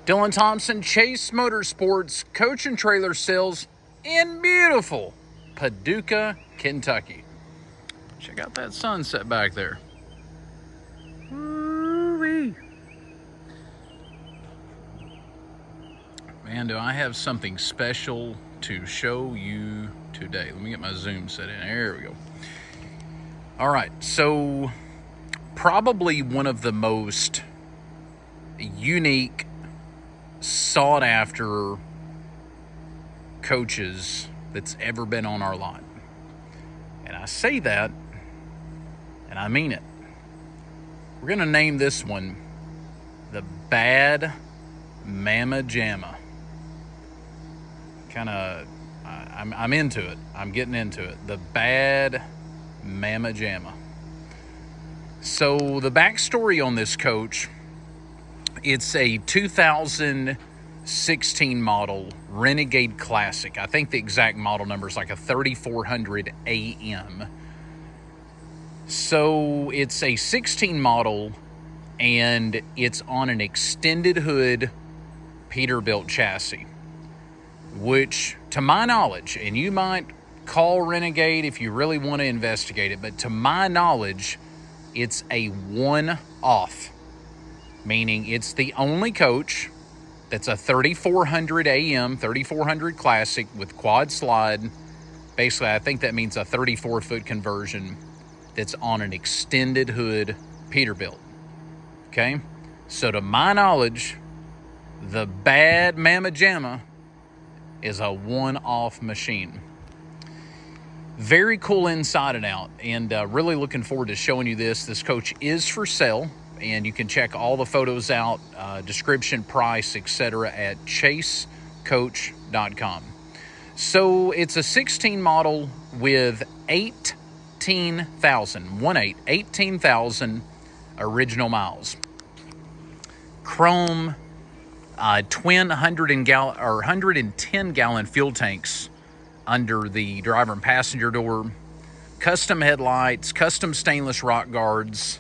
Dylan Thompson, Chase Motorsports, coach and trailer sales in beautiful Paducah, Kentucky. Check out that sunset back there. Woo-wee. Man, do I have something special to show you today. Let me get my zoom set in. There we go. All right, so probably one of the most unique, sought-after coaches that's ever been on our lot. And I say that, and I mean it. We're going to name this one the Bad Mama Jamma. I'm into it. I'm getting into it. The Bad Mama Jamma. So the backstory on this coach, it's a 2016 model Renegade Classic. I think the exact model number is like a 3400 AM. So it's a 16 model, and it's on an extended hood Peterbilt chassis, which, to my knowledge, and you might call Renegade if you really want to investigate it, but to my knowledge, it's a one-off, meaning it's the only coach that's a 3400 AM, 3400 Classic with quad slide. Basically, I think that means a 34-foot conversion that's on an extended hood Peterbilt. Okay? So to my knowledge, the Bad Mama Jamma is a one-off machine. Very cool inside and out, and really looking forward to showing you this. This coach is for sale, and you can check all the photos out, description, price, etc. at chasecoach.com. So it's a 16 model with 18,000 original miles. Chrome twin 110-gallon fuel tanks under the driver and passenger door, custom headlights, custom stainless rock guards.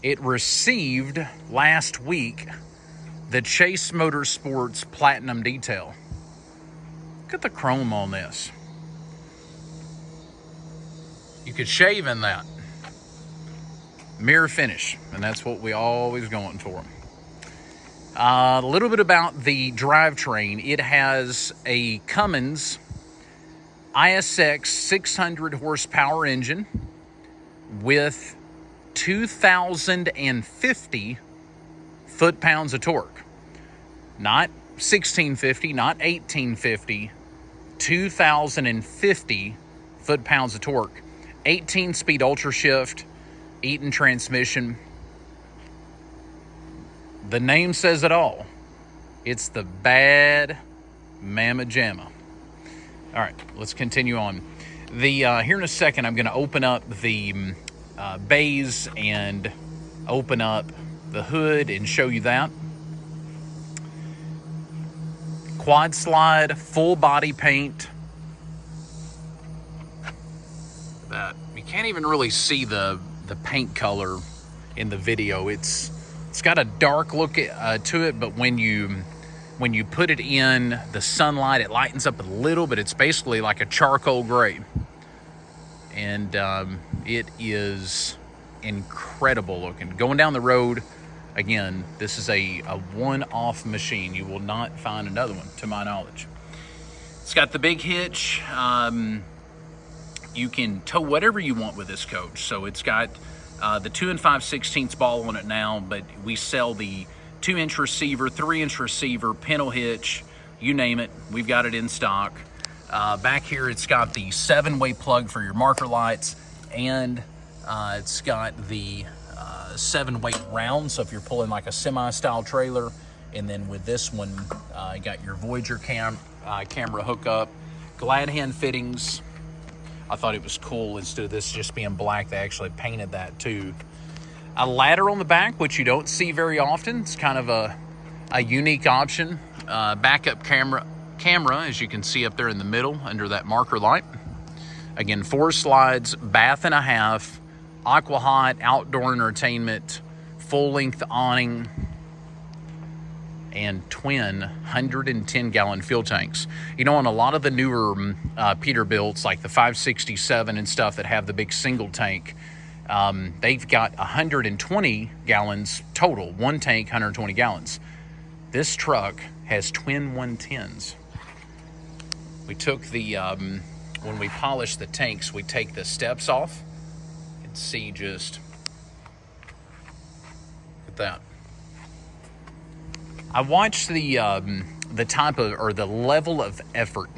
It received last week the Chase Motorsports Platinum Detail. Look at the chrome on this. You could shave in that. Mirror finish, and that's what we always going for. A little bit about the drivetrain. It has a Cummins ISX 600 horsepower engine with 2,050 foot-pounds of torque. Not 1,650, not 1,850, 2,050 foot-pounds of torque. 18-speed ultra shift, Eaton transmission. The name says it all. It's the Bad Mama Jamma. All right, let's continue on. Here in a second, I'm going to open up the bays and open up the hood and show you that. Quad slide, full body paint. That you can't even really see the paint color in the video. It's got a dark look to it, but when you put it in the sunlight, it lightens up a little, but it's basically like a charcoal gray. And it is incredible looking. Going down the road, again, this is a one-off machine. You will not find another one, to my knowledge. It's got the big hitch. You can tow whatever you want with this coach. So it's got the 2 5/16 ball on it now, but we sell the 2-inch receiver, 3-inch receiver, pintle hitch, you name it, we've got it in stock. Back here, it's got the 7-way plug for your marker lights, and it's got the 7-weight round, so if you're pulling like a semi-style trailer. And then with this one, you got your Voyager camera hookup, glad hand fittings. I thought it was cool, instead of this just being black, they actually painted that too. A ladder on the back, which you don't see very often. It's kind of a unique option. Backup camera, as you can see up there in the middle under that marker light. Again, 4 slides, bath and a half, aqua hot, outdoor entertainment, full length awning. and twin 110-gallon fuel tanks. You know, on a lot of the newer Peterbilts, like the 567 and stuff that have the big single tank, they've got 120 gallons total. One tank, 120 gallons. This truck has twin 110s. We took the, when we polish the tanks, we take the steps off. You can see just, look at that. I watched the type of, or the level of effort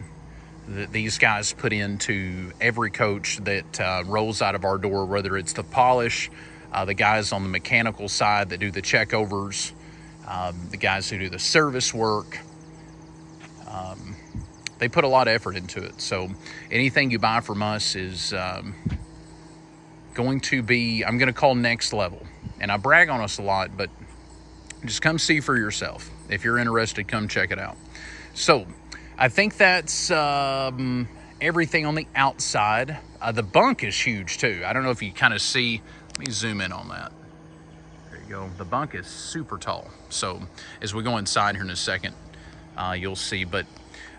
that these guys put into every coach that rolls out of our door, whether it's the polish, the guys on the mechanical side that do the checkovers, the guys who do the service work. They put a lot of effort into it. So anything you buy from us is going to be, I'm going to call next level. And I brag on us a lot, but just come see for yourself. If you're interested, come check it out. So I think that's everything on the outside. The bunk is huge too. I don't know if you kind of see. Let me zoom in on that. There you go. The bunk is super tall. So as we go inside here in a second, you'll see. But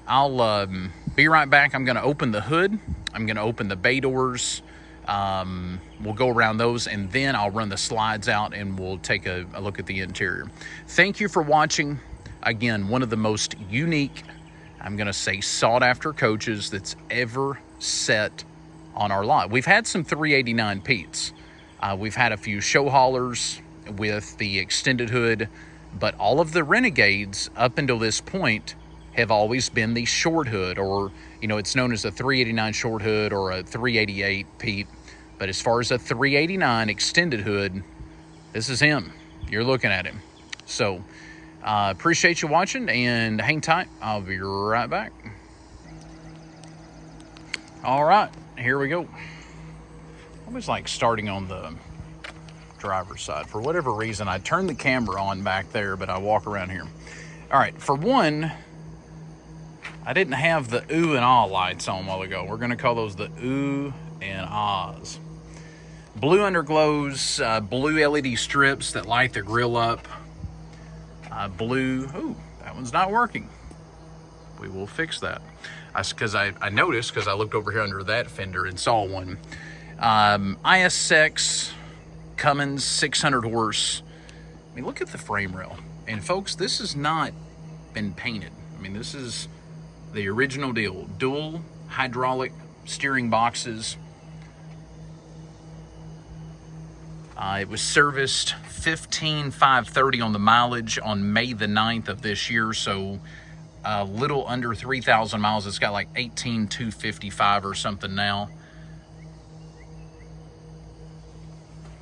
I'll be right back. I'm going to open the hood. I'm going to open the bay doors. We'll go around those, and then I'll run the slides out and we'll take a look at the interior. Thank you for watching. Again, one of the most unique, I'm going to say sought after coaches that's ever set on our lot. We've had some 389 Pete's. We've had a few show haulers with the extended hood, but all of the Renegades up until this point have always been the short hood, or, you know, it's known as a 389 short hood or a 388 Pete. But as far as a 389 extended hood, this is him. You're looking at him. So, appreciate you watching, and hang tight. I'll be right back. All right, here we go. I always like starting on the driver's side. For whatever reason, I turned the camera on back there, but I walk around here. All right, for one, I didn't have the ooh and ah lights on a while ago. We're going to call those the ooh and ahs. Blue underglows, blue LED strips that light the grill up. Blue, ooh, that one's not working. We will fix that. Because I noticed, because I looked over here under that fender and saw one. ISX Cummins 600 horse. I mean, look at the frame rail. And folks, this has not been painted. I mean, this is the original deal. Dual hydraulic steering boxes. It was serviced 15,530 on the mileage on May the 9th of this year, so a little under 3,000 miles. It's got like 18,255 or something now.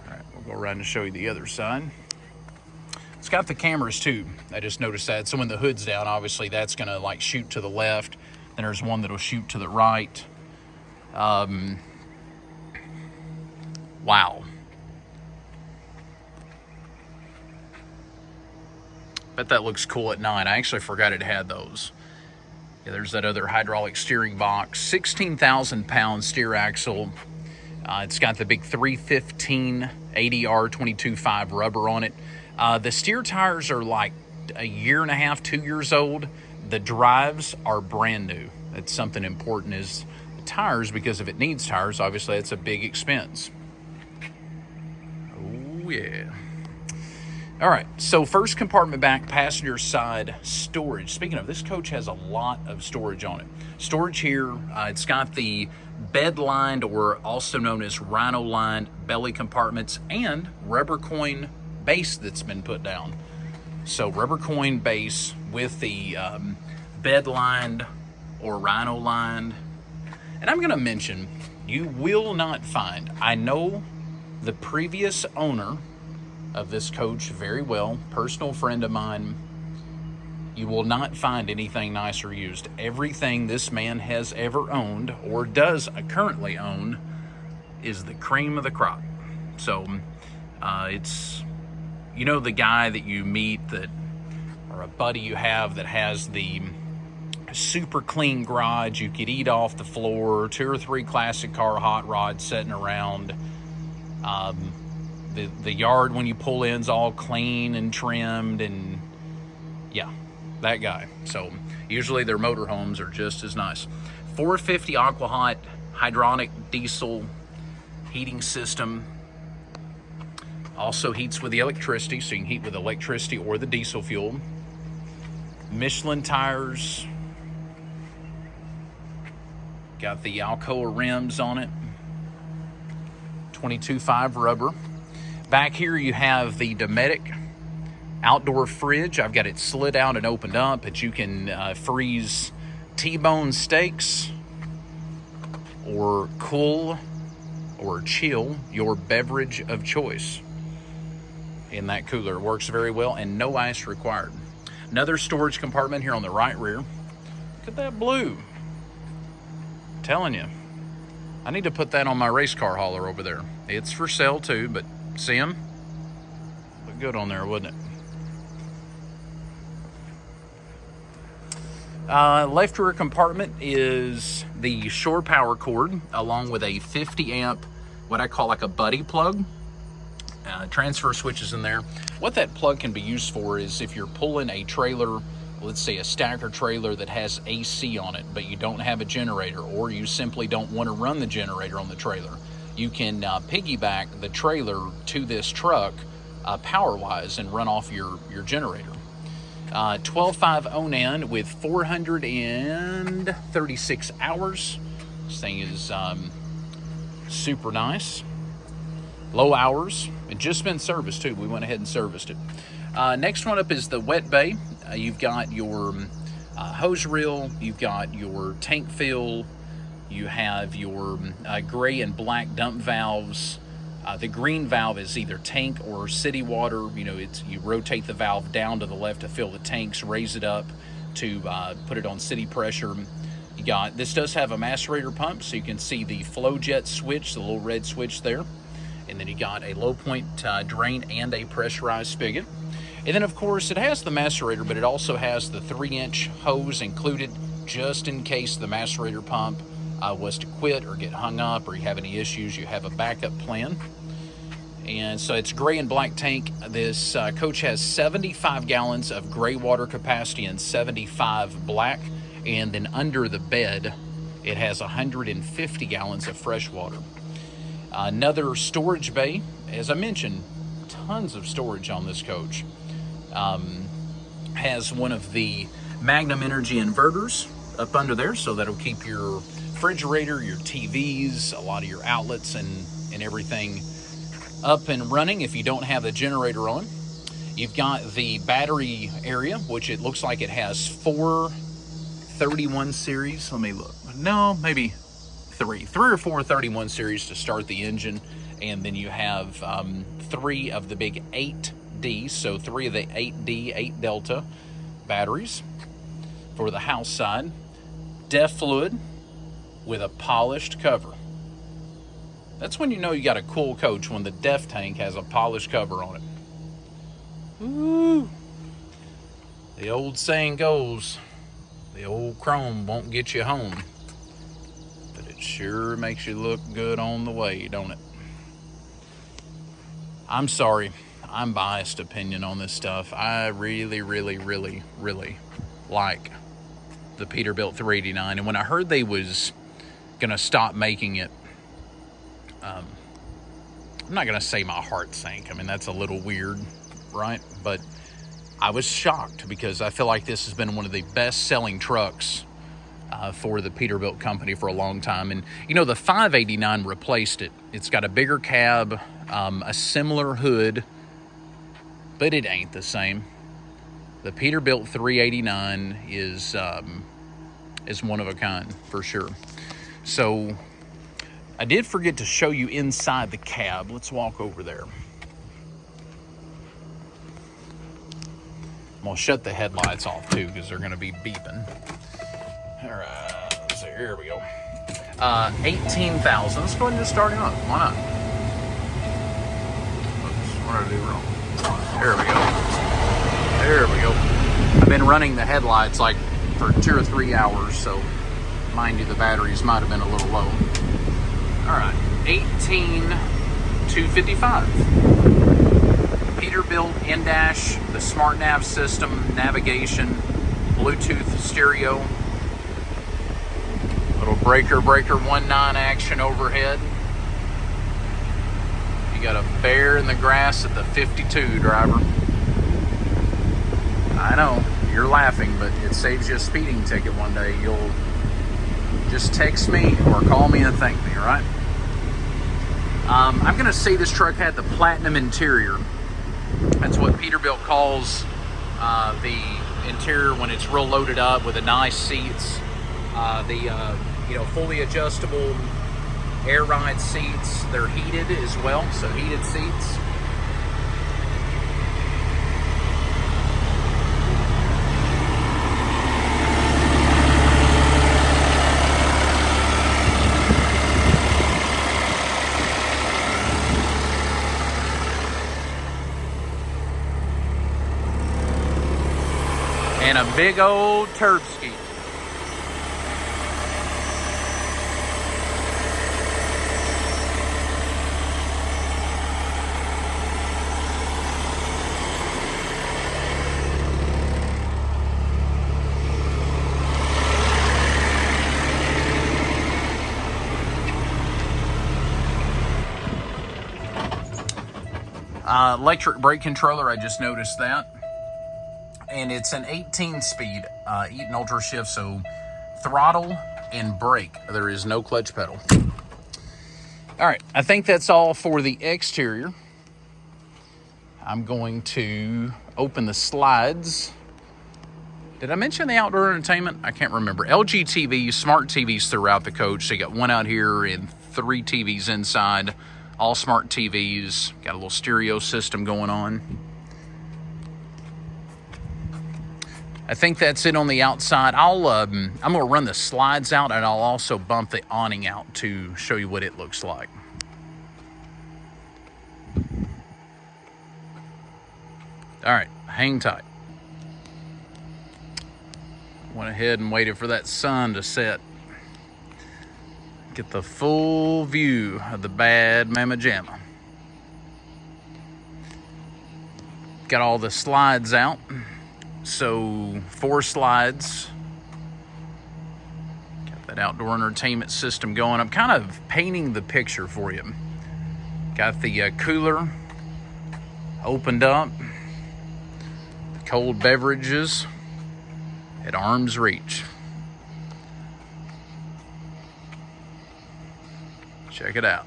All right, we'll go around and show you the other side. It's got the cameras too. I just noticed that. So when the hood's down, obviously that's gonna like shoot to the left. Then there's one that'll shoot to the right. Wow. Bet that looks cool at night. I actually forgot it had those. Yeah, there's that other hydraulic steering box. 16,000 pound steer axle. It's got the big 315 ADR 22.5 rubber on it. The steer tires are like a year and a half, 2 years old. The drives are brand new. That's something important, is the tires, because if it needs tires, obviously it's a big expense. Oh yeah. All right, so first compartment back, passenger side storage. Speaking of, this coach has a lot of storage on it. Storage here, it's got the bed-lined, or also known as rhino-lined belly compartments, and rubber coin base that's been put down. So rubber coin base with the bed-lined or rhino-lined. And I'm gonna mention, you will not find, I know the previous owner of this coach very well, personal friend of mine. You will not find anything nice or used. Everything this man has ever owned, or does currently own, is the cream of the crop. So it's, you know, the guy that you meet, that, or a buddy you have that has the super clean garage, you could eat off the floor, 2 or 3 classic car hot rods sitting around. The yard when you pull in is all clean and trimmed, and Yeah, that guy. So usually their motorhomes are just as nice. 450 aqua hot hydronic diesel heating system. Also heats with the electricity, so you can heat with electricity or the diesel fuel. Michelin tires. Got the Alcoa rims on it. 22.5 rubber. Back here you have the Dometic outdoor fridge. I've got it slid out and opened up, but you can freeze T-bone steaks or cool or chill your beverage of choice in that cooler. It works very well, and no ice required. Another storage compartment here on the right rear. Look at that blue. I'm telling you, I need to put that on my race car hauler over there. It's for sale too, but see them? Look good on there, wouldn't it? Left rear compartment is the shore power cord, along with a 50 amp, what I call like a buddy plug. Transfer switches in there. What that plug can be used for is if you're pulling a trailer, let's say a stacker trailer that has AC on it, but you don't have a generator, or you simply don't want to run the generator on the trailer, you can piggyback the trailer to this truck power-wise and run off your generator. 12.5 Onan with 436 hours. This thing is super nice. Low hours. It just been serviced too. We went ahead and serviced it. Next one up is the wet bay. You've got your hose reel. You've got your tank fill. You have your gray and black dump valves. The green valve is either tank or city water. You know, you rotate the valve down to the left to fill the tanks, raise it up to put it on city pressure. This does have a macerator pump, so you can see the flow jet switch, the little red switch there. And then you got a low point drain and a pressurized spigot. And then of course it has the macerator, but it also has the 3-inch hose included, just in case the macerator pump was to quit or get hung up, or you have any issues, you have a backup plan. And so it's gray and black tank. This coach has 75 gallons of gray water capacity and 75 black. And then under the bed, it has 150 gallons of fresh water. Another storage bay. As I mentioned, tons of storage on this coach. Has one of the Magnum Energy inverters up under there, so that'll keep your refrigerator, your TVs, a lot of your outlets and everything up and running if you don't have the generator on. You've got the battery area, which it looks like it has 4 31 series. Let me look. No, maybe three or four 31 series to start the engine, and then you have 3 of the big 8D, so 3 of the 8D, 8 Delta batteries for the house side. DEF fluid with a polished cover. That's when you know you got a cool coach, when the DEF tank has a polished cover on it. Ooh. The old saying goes, the old chrome won't get you home, but it sure makes you look good on the way, don't it? I'm sorry, I'm biased opinion on this stuff. I really like the Peterbilt 389, and when I heard they was gonna stop making it, I'm not gonna say my heart sank. I mean, that's a little weird, right? But I was shocked, because I feel like this has been one of the best-selling trucks for the Peterbilt company for a long time. And, you know, the 589 replaced it. It's got a bigger cab, a similar hood, but it ain't the same. The Peterbilt 389 is one of a kind, for sure. So I did forget to show you inside the cab. Let's walk over there. I'm gonna shut the headlights off too, because they're gonna be beeping. All right, so here we go. 18,000. Let's go ahead and just start it up. Why not? Oops, what did I do wrong? There we go. There we go. I've been running the headlights like for 2 or 3 hours, so mind you, the batteries might have been a little low. All right, 18,255. Peterbilt in-dash, the the smart nav system, navigation, Bluetooth stereo, little breaker 19 action overhead. You got a bear in the grass at the 52, driver. I know, you're laughing, but it saves you a speeding ticket one day. You'll just text me or call me and thank me, all right? I'm gonna say this truck had the platinum interior. That's what Peterbilt calls the interior when it's real loaded up with the nice seats, fully adjustable air ride seats. They're heated as well, so heated seats. And a big old turd ski. Electric brake controller, I just noticed that. And it's an 18-speed Eaton Ultra Shift, so throttle and brake. There is no clutch pedal. All right, I think that's all for the exterior. I'm going to open the slides. Did I mention the outdoor entertainment? I can't remember. LG TV, smart TVs throughout the coach. So you got one out here and 3 TVs inside, all smart TVs. Got a little stereo system going on. I think that's it on the outside. I'm gonna run the slides out, and I'll also bump the awning out to show you what it looks like. All right, hang tight. Went ahead and waited for that sun to set. Get the full view of the bad Mama Jamma. Got all the slides out. So 4 slides. Got that outdoor entertainment system going. I'm kind of painting the picture for you. Got the cooler opened up. The cold beverages at arm's reach. Check it out.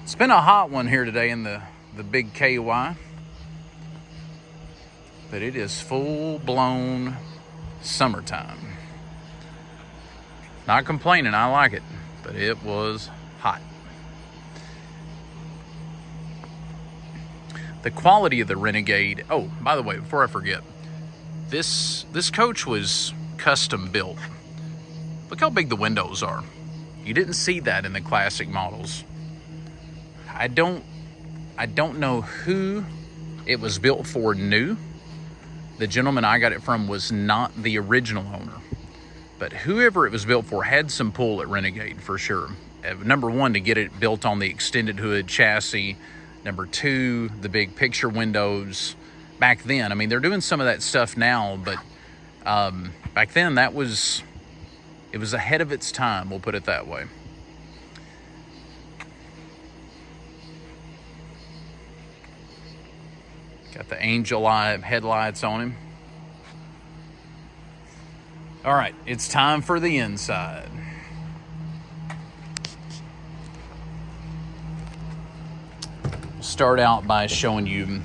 It's been a hot one here today in the big KY, but it is full-blown summertime. Not complaining, I like it, but it was hot. The quality of the Renegade, oh, by the way, before I forget, this coach was custom built. Look how big the windows are. You didn't see that in the classic models. I don't know who it was built for new. The gentleman I got it from was not the original owner. But whoever it was built for had some pull at Renegade for sure. Number 1, to get it built on the extended hood chassis. Number 2, the big picture windows. Back then, I mean, they're doing some of that stuff now, but back then it was ahead of its time, we'll put it that way. Got the angel eye headlights on him. All right, it's time for the inside. Start out by showing you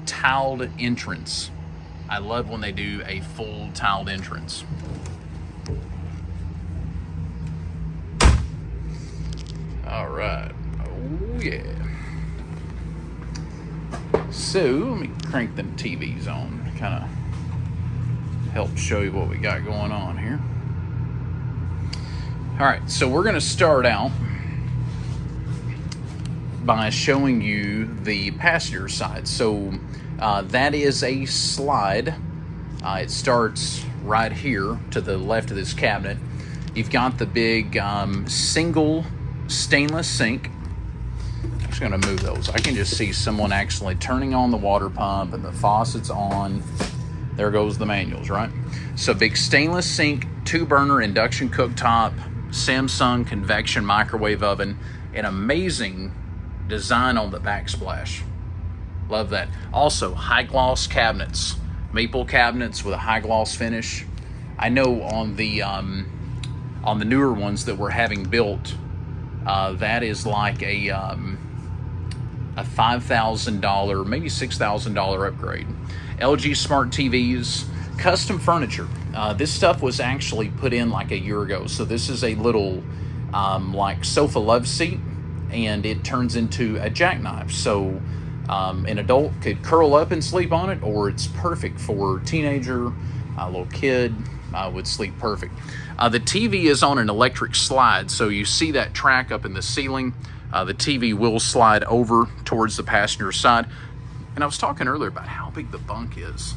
tiled entrance. I love when they do a full tiled entrance. All right, oh yeah. So let me crank them TVs on, kind of help show you what we got going on here. All right, so we're gonna start out by showing you the passenger side. So that is a slide. It starts right here to the left of this cabinet. You've got the big single stainless sink. just gonna move those. I can just see someone actually turning on the water pump and the faucet's on. There goes the manuals, right? So big stainless sink, 2-burner induction cooktop, Samsung convection microwave oven, an amazing design on the backsplash. Love that. Also, high gloss cabinets, maple cabinets with a high gloss finish. I know on the newer ones that we're having built, that is like a $5,000, maybe $6,000 upgrade. LG smart TVs, custom furniture. This stuff was actually put in like a year ago. So this is a little like sofa love seat, and it turns into a jackknife. So an adult could curl up and sleep on it, or it's perfect for a teenager, a little kid would sleep perfect. The TV is on an electric slide, so you see that track up in the ceiling. The TV will slide over towards the passenger side. And I was talking earlier about how big the bunk is.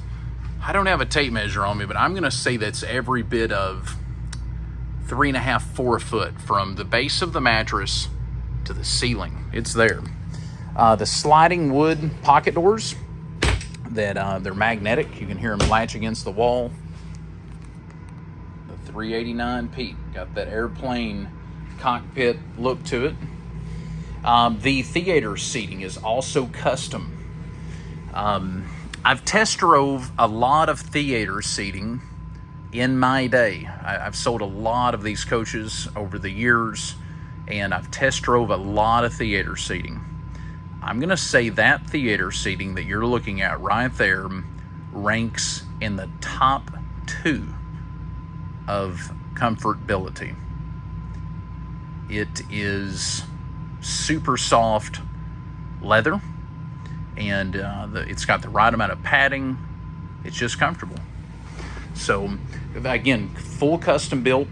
I don't have a tape measure on me, but I'm gonna say that's every bit of 3.5, 4 foot from the base of the mattress to the ceiling. It's there. The sliding wood pocket doors, that they're magnetic. You can hear them latch against the wall. The 389 Pete, got that airplane cockpit look to it. The theater seating is also custom. I've test drove a lot of theater seating in my day. I've sold a lot of these coaches over the years, and I've test drove a lot of theater seating. I'm gonna say that theater seating that you're looking at right there ranks in the top 2 of comfortability. It is super soft leather, and it's got the right amount of padding. It's just comfortable. So again, full custom built.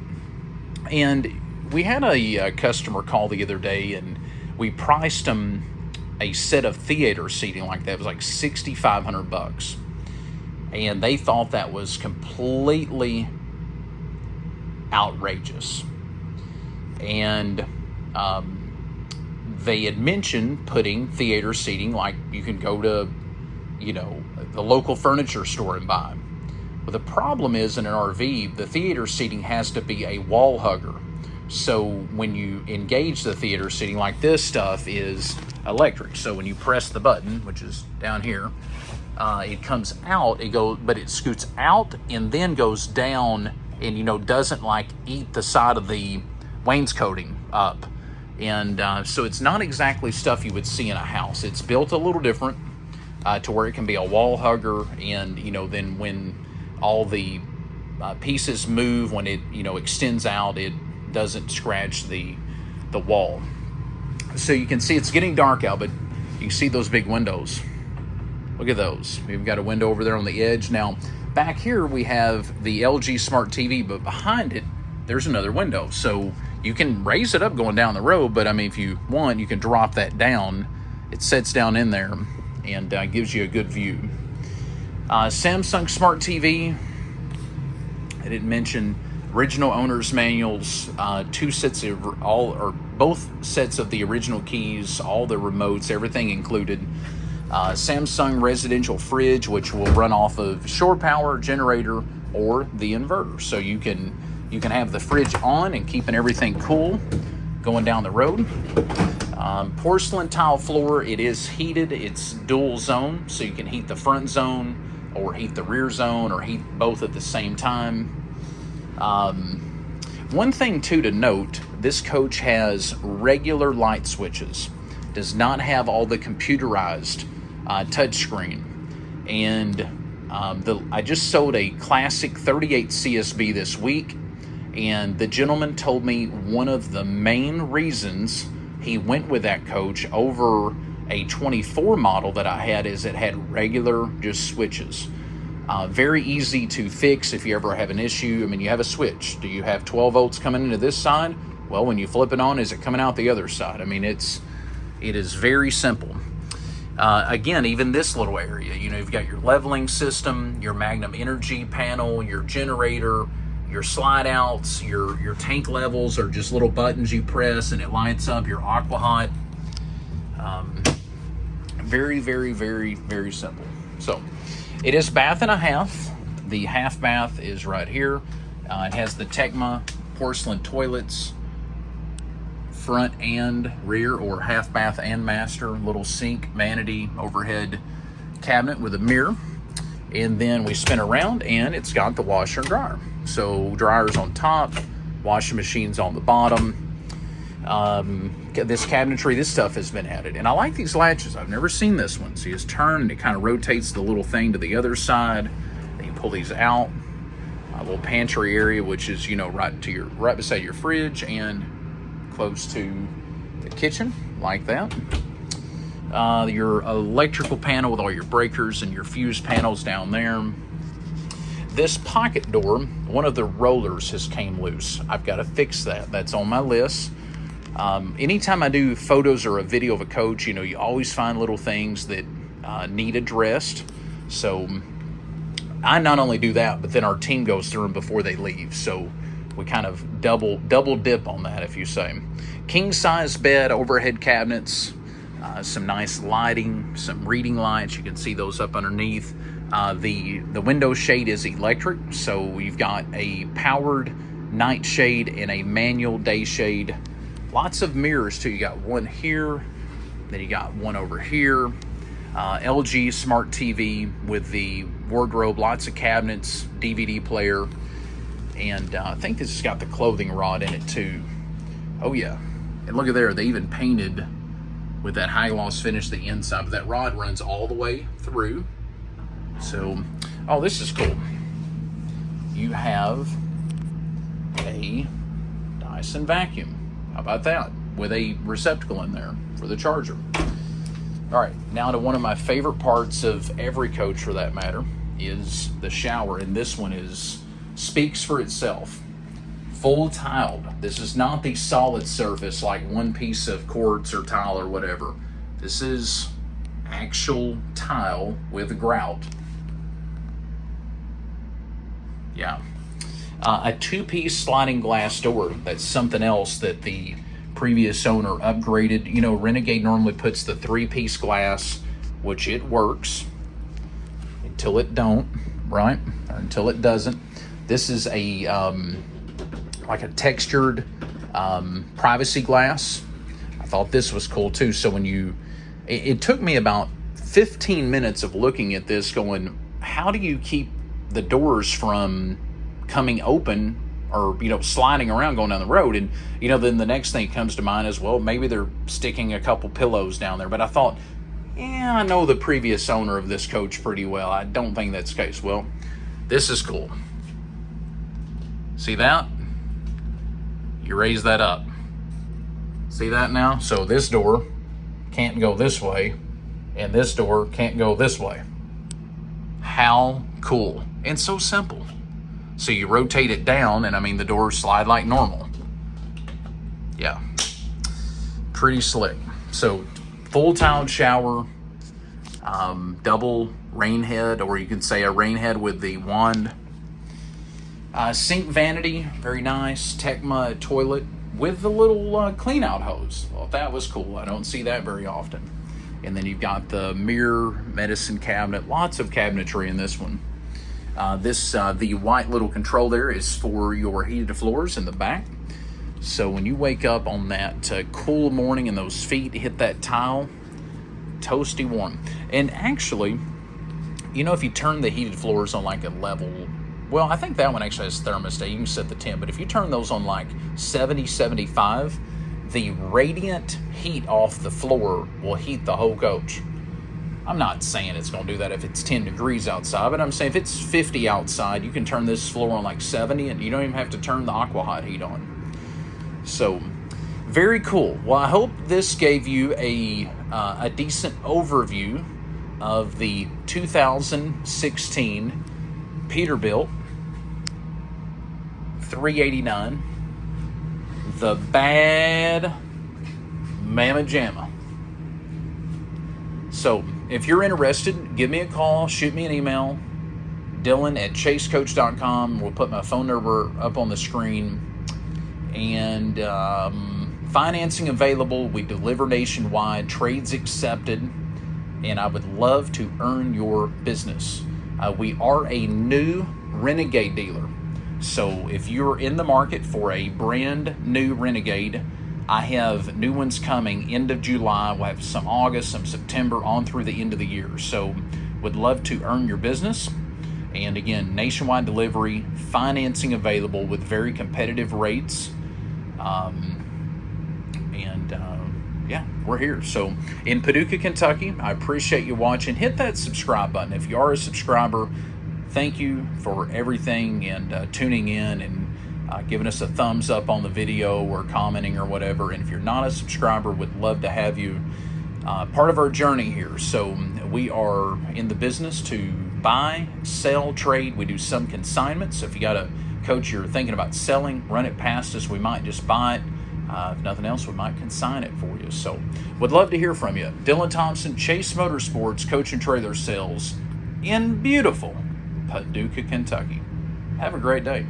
And we had a customer call the other day, and we priced them a set of theater seating like that. It was like $6,500, and they thought that was completely outrageous. And they had mentioned putting theater seating, like you can go to, the local furniture store and buy. But the problem is, in an RV, the theater seating has to be a wall hugger. So when you engage the theater seating, like this stuff is electric. So when you press the button, which is down here, it comes out, but it scoots out and then goes down, and doesn't like eat the side of the wainscoting up. And so it's not exactly stuff you would see in a house. It's built a little different to where it can be a wall hugger, and then when all the pieces move, when it extends out, it doesn't scratch the wall. So you can see it's getting dark out, but you can see those big windows. Look at those. We've got a window over there on the edge. Now back here we have the LG smart TV, but behind it there's another window. So you can raise it up going down the road, but I mean, if you want, you can drop that down. It sets down in there and gives you a good view. Samsung smart TV. I didn't mention original owner's manuals, 2 sets of both sets of the original keys, all the remotes, everything included. Samsung residential fridge, which will run off of shore power generator or the inverter. So you can have the fridge on and keeping everything cool going down the road. Porcelain tile floor. It is heated. It's dual zone, so you can heat the front zone or heat the rear zone or heat both at the same time. One thing too to note, this coach has regular light switches. Does not have all the computerized touchscreen. And I just sold a classic 38 CSB this week, and the gentleman told me one of the main reasons he went with that coach over a 24 model that I had is it had regular just switches. Very easy to fix if you ever have an issue. I mean, you have a switch. Do you have 12 volts coming into this side? Well, when you flip it on, is it coming out the other side? I mean, it is very simple. Again, even this little area, you've got your leveling system, your Magnum Energy panel, your generator, your slide outs, your tank levels are just little buttons you press and it lights up your aqua hot. Very, very, very, very simple. So it is bath and a half. The half bath is right here. It has the Tecma porcelain toilets, front and rear, or half bath and master. Little sink, vanity, overhead cabinet with a mirror. And then we spin around and it's got the washer and dryer. So dryer's on top, washing machine's on the bottom. This cabinetry, this stuff has been added. And I like these latches. I've never seen this one. So you just turn and it kind of rotates the little thing to the other side. Then you pull these out. A little pantry area, which is, right beside your fridge and close to the kitchen, like that. Your electrical panel with all your breakers and your fuse panels down there. This pocket door, one of the rollers has came loose. I've got to fix that. That's on my list. Anytime I do photos or a video of a coach, you always find little things that need addressed. So I not only do that, but then our team goes through them before they leave. So we kind of double dip on that, if you say. King size bed, overhead cabinets, some nice lighting, some reading lights. You can see those up underneath. The window shade is electric, so you've got a powered night shade and a manual day shade. Lots of mirrors too. You got one here, then you got one over here. LG smart TV with the wardrobe, lots of cabinets, DVD player, and I think this has got the clothing rod in it too. Oh yeah, and look at there, they even painted with that high gloss finish the inside, but that rod runs all the way through. So, oh, this is cool. You have a Dyson vacuum. How about that? With a receptacle in there for the charger. All right, now to one of my favorite parts of every coach, for that matter, is the shower. And this one speaks for itself. Full tiled. This is not the solid surface like one piece of quartz or tile or whatever. This is actual tile with grout. Yeah. A two-piece sliding glass door. That's something else that the previous owner upgraded. Renegade normally puts the three-piece glass, which it works until it don't, right? Or until it doesn't. This is a like a textured privacy glass. I thought this was cool too. So when it took me about 15 minutes of looking at this going, how do you keep the doors from coming open or, sliding around going down the road? And, then the next thing that comes to mind is, well, maybe they're sticking a couple pillows down there. But I thought, I know the previous owner of this coach pretty well. I don't think that's the case. Well, this is cool. See that? You raise that up. See that now? So this door can't go this way, and this door can't go this way. How cool. And so simple. So you rotate it down, and the doors slide like normal. Yeah. Pretty slick. So full tiled shower, double rain head, or you can say a rain head with the wand. Sink vanity, very nice. Tecma toilet with the little clean out hose. Well, that was cool. I don't see that very often. And then you've got the mirror, medicine cabinet, lots of cabinetry in this one. The white little control there is for your heated floors in the back. So when you wake up on that cool morning and those feet hit that tile, toasty warm. And actually, if you turn the heated floors on like a level, well, I think that one actually has thermostat. You can set the temp, but if you turn those on like 70, 75, the radiant heat off the floor will heat the whole coach. I'm not saying it's going to do that if it's 10 degrees outside, but I'm saying if it's 50 outside, you can turn this floor on like 70, and you don't even have to turn the aqua hot heat on. So, very cool. Well, I hope this gave you a decent overview of the 2016 Peterbilt 389, the bad Mamma Jamma. So, if you're interested, give me a call, shoot me an email, Dylan@chasecoach.com. We'll put my phone number up on the screen. And Financing available. We deliver nationwide. Trades accepted. And I would love to earn your business. We are a new Renegade dealer. So if you're in the market for a brand new Renegade, I have new ones coming end of July. We'll have some August, some September, on through the end of the year. So would love to earn your business. And again, nationwide delivery, financing available with very competitive rates. Yeah, we're here. So in Paducah, Kentucky, I appreciate you watching. Hit that subscribe button. If you are a subscriber, thank you for everything and tuning in and giving us a thumbs up on the video or commenting or whatever. And if you're not a subscriber, would love to have you part of our journey here. So we are in the business to buy, sell, trade. We do some consignment. So if you got a coach you're thinking about selling, run it past us. We might just buy it. If nothing else, we might consign it for you. So would love to hear from you. Dylan Thompson, Chase Motorsports, Coach and Trailer Sales in beautiful Paducah, Kentucky. Have a great day.